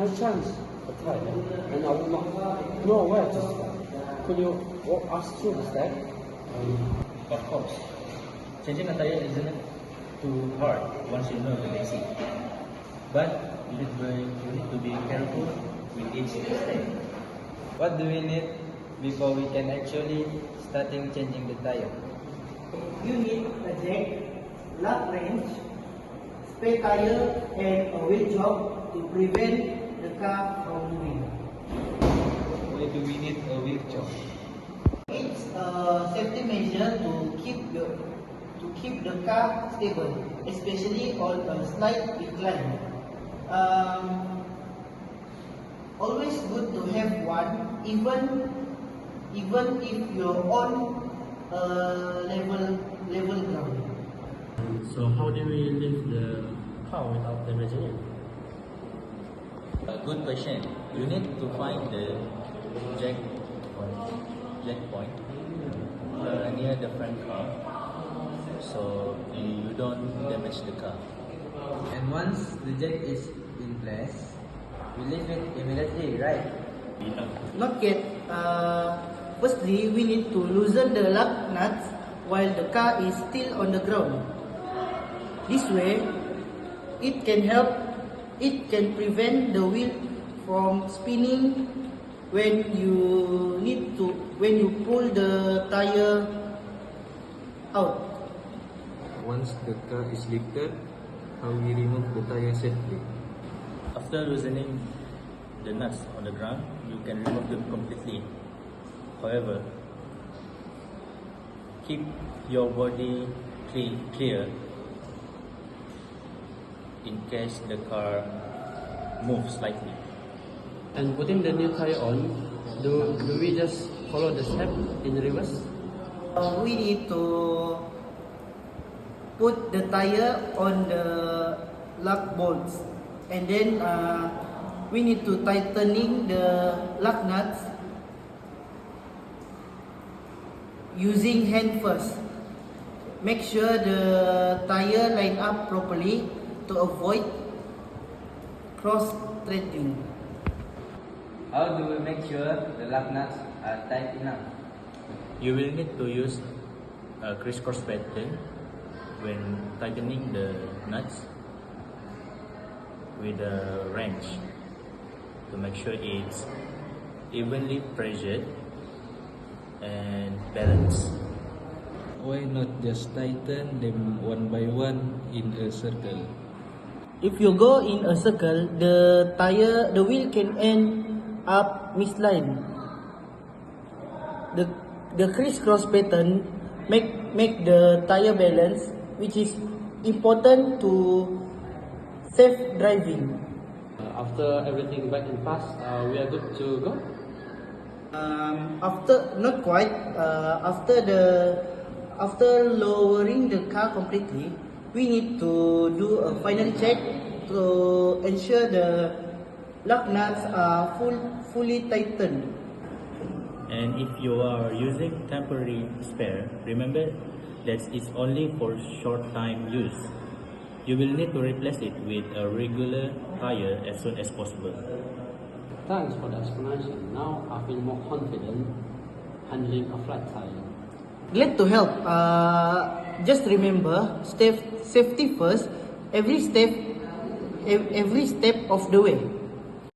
no chance of failure, and I will not know where to start. Could you walk us through the step? Of course. Changing a tire isn't too hard once you know the basic. But you need to be careful with each step. What do we need before we can actually starting changing the tire? You need a jack, lug wrench, spare tire, and a wheel job to prevent the car from moving. Why do we need a wheel job? It's a safety measure to keep the car stable, especially on a slight incline. Always good to have one, even if you're on level ground. So how do we lift the car without damaging it? Good question. You need to find the jack point near the front car, so you don't damage the car. And once the jack is in place, we lift it immediately, right? Not yet. Firstly, we need to loosen the lug nuts while the car is still on the ground. This way, it can prevent the wheel from spinning when you pull the tire out. Once the car is lifted, how we remove the tire safely? After loosening the nuts on the ground, you can remove them completely. However, keep your body clear in case the car moves slightly. And putting the new tire on, do we just follow the step in reverse? We need to put the tire on the lug bolts, and then we need to tightening the lug nuts using hand first. Make sure the tire line up properly to avoid cross-threading. How do we make sure the lug nuts are tight enough? You will need to use a crisscross pattern when tightening the nuts with a wrench to make sure it's evenly pressured and balanced. Why not just tighten them one by one in a circle? If you go in a circle, the wheel can end up misaligned. The crisscross pattern make the tire balance, which is important to safe driving. After everything back in pass, we are good to go? After lowering the car completely, we need to do a final check to ensure the lug nuts are fully tightened. And if you are using temporary spare, remember that it's only for short time use. You will need to replace it with a regular tire as soon as possible. Thanks for the explanation. Now I feel more confident handling a flat tire. Glad to help. Just remember, safety first. Every step of the way.